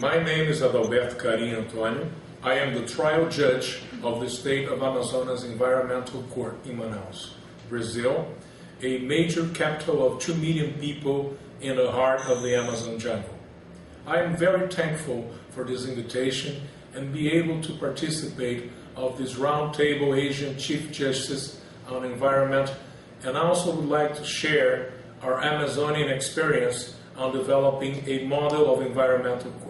My name is Adalberto Carim Antônio. I am the trial judge of the State of Amazonas Environmental Court in Manaus, Brazil, a major capital of 2 million people in the heart of the Amazon jungle. I am very thankful for this invitation and be able to participate of this Roundtable Asian Chief Justice on Environment, and also would like to share our Amazonian experience on developing a model of environmental court.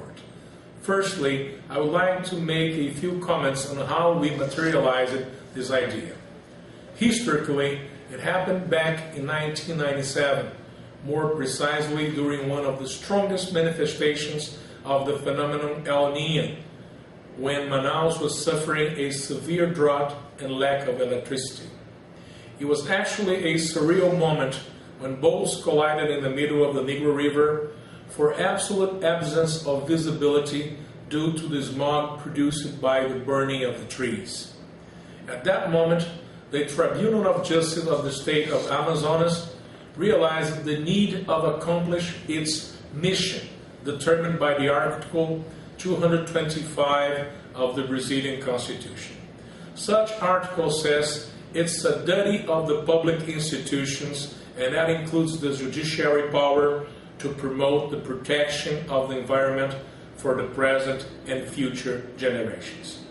Firstly, I would like to make a few comments on how we materialized this idea. Historically, it happened back in 1997, more precisely during one of the strongest manifestations of the phenomenon El Niño, when Manaus was suffering a severe drought and lack of electricity. It was actually a surreal moment when boats collided in the middle of the Negro River for absolute absence of visibility due to the smog produced by the burning of the trees. At that moment, the Tribunal of Justice of the State of Amazonas realized the need of accomplish its mission determined by the Article 225 of the Brazilian Constitution. Such article says it's a duty of the public institutions, and that includes the judiciary power, to promote the protection of the environment for the present and future generations.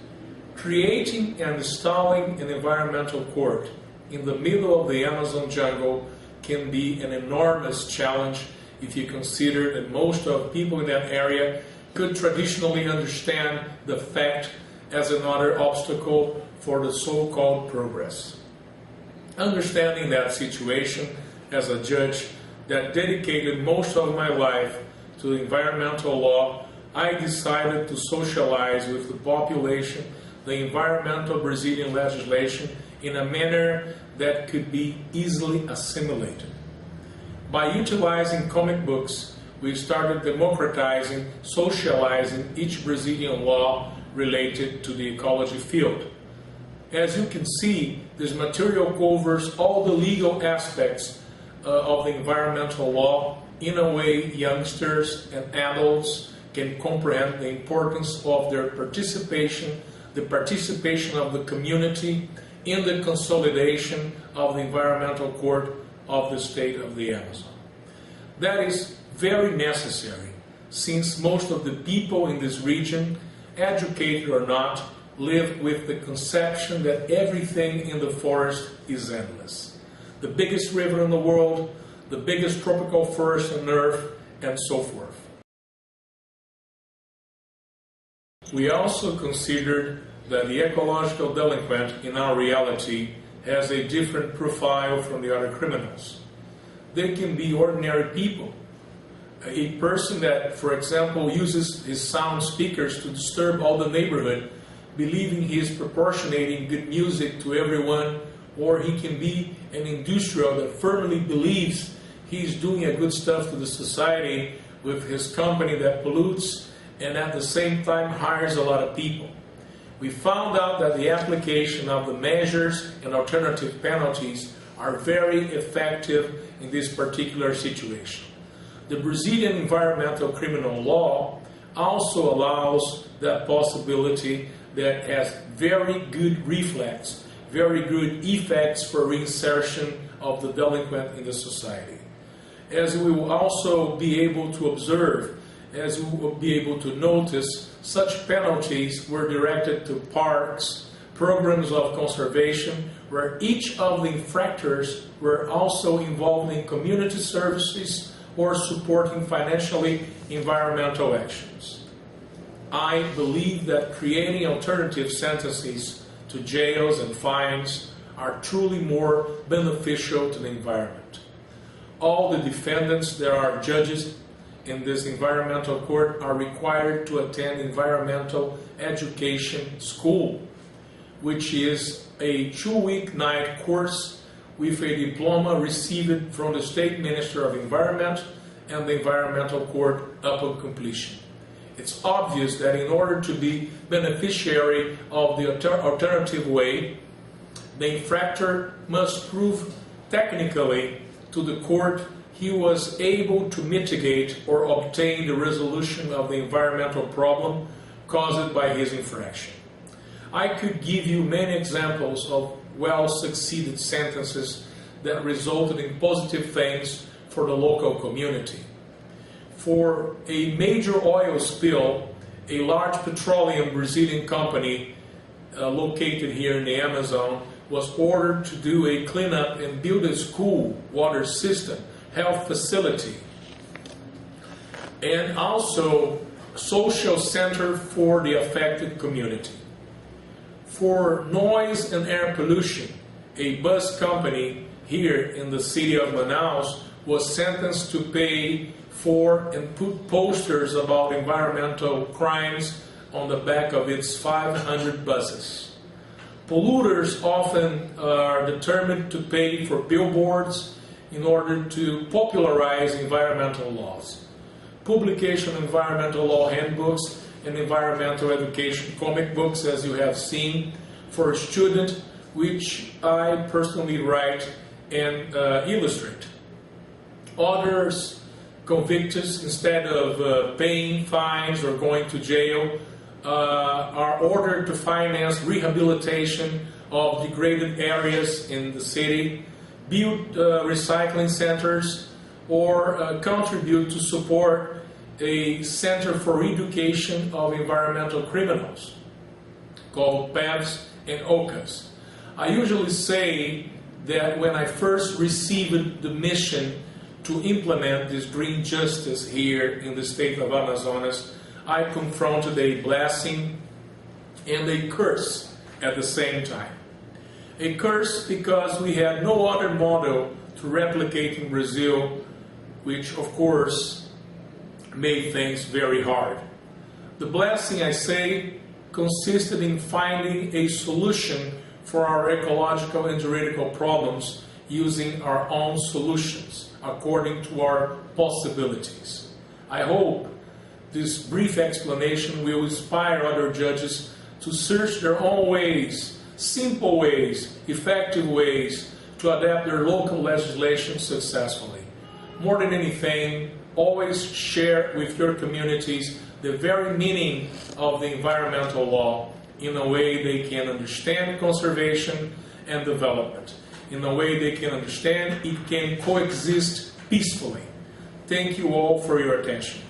Creating and installing an environmental court in the middle of the Amazon jungle can be an enormous challenge if you consider that most of people in that area could traditionally understand the fact as another obstacle for the so-called progress. Understanding that situation as a judge that dedicated most of my life to environmental law, I decided to socialize with the population the environmental Brazilian legislation in a manner that could be easily assimilated. By utilizing comic books, we started democratizing, socializing each Brazilian law related to the ecology field. As you can see, this material covers all the legal aspects of the environmental law in a way youngsters and adults can comprehend the importance of their participation, the participation of the community in the consolidation of the environmental court of the state of the Amazon. That is very necessary, since most of the people in this region, educated or not, live with the conception that everything in the forest is endless. The biggest river in the world, the biggest tropical forest on earth, and so forth. We also considered that the ecological delinquent in our reality has a different profile from the other criminals. They can be ordinary people. A person that, for example, uses his sound speakers to disturb all the neighborhood, believing he is proportionating good music to everyone, or he can be an industrial that firmly believes he's doing a good stuff to the society with his company that pollutes and at the same time hires a lot of people. We found out that the application of the measures and alternative penalties are very effective in this particular situation. The Brazilian environmental criminal law also allows that possibility that has very good reflex, very good effects for reinsertion of the delinquent in the society. As we will also be able to observe, as we will be able to notice, such penalties were directed to parks, programs of conservation, where each of the infractors were also involved in community services or supporting financially environmental actions. I believe that creating alternative sentences to jails and fines are truly more beneficial to the environment. All the defendants that are judges in this environmental court are required to attend environmental education school, which is a 2-week night course with a diploma received from the State Minister of Environment and the Environmental Court upon completion. It's obvious that in order to be beneficiary of the alternative way, the infractor must prove technically to the court he was able to mitigate or obtain the resolution of the environmental problem caused by his infraction. I could give you many examples of well-succeeded sentences that resulted in positive things for the local community. For a major oil spill, a large petroleum Brazilian company located here in the Amazon was ordered to do a cleanup and build a school, water system, health facility, and also social center for the affected community. For noise and air pollution, a bus company here in the city of Manaus was sentenced to pay for and put posters about environmental crimes on the back of its 500 buses. Polluters often are determined to pay for billboards in order to popularize environmental laws. Publication of environmental law handbooks and environmental education comic books, as you have seen, for a student, which I personally write and illustrate. Others convicted, instead of paying fines or going to jail, are ordered to finance rehabilitation of degraded areas in the city, build recycling centers, or contribute to support a center for education of environmental criminals called PEVs and OCAs. I usually say that when I first received the mission to implement this green justice here in the state of Amazonas, I confronted a blessing and a curse at the same time. A curse because we had no other model to replicate in Brazil, which of course made things very hard. The blessing, I say, consisted in finding a solution for our ecological and juridical problems using our own solutions according to our possibilities. I hope this brief explanation will inspire other judges to search their own ways, simple ways, effective ways to adapt their local legislation successfully. More than anything, always share with your communities the very meaning of the environmental law in a way they can understand conservation and development, in a way they can understand it can coexist peacefully. Thank you all for your attention.